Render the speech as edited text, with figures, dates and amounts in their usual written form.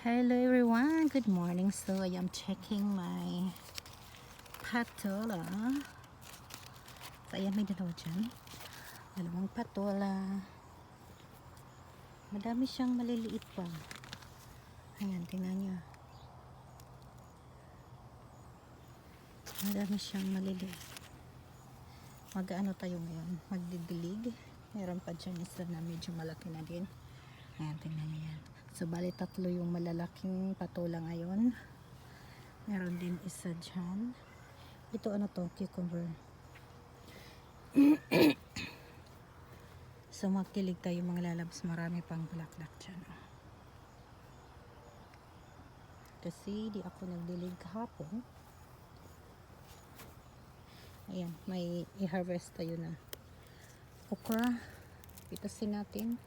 Hello everyone, good morning. So I am checking my patola. So ayan, may dalawa dyan. Dalawang patola. Madami siyang maliliit pa. Ayan, tingnan nyo. Madami siyang maliliit. Mag-ano tayo ngayon? Magdidilig. Meron pa dyan isa na medyo malaki na din. Ayan, tingnan nyo yan. So bali tatlo yung malalaking patola ngayon. Meron din isa dyan. Ito ano to? Cucumber. So magkilig tayo mga lalabs. Marami pang bulaklak dyan. Kasi di ako nagdilig kahapon. Ayan, may i-harvest tayo na okra. Pitasin natin.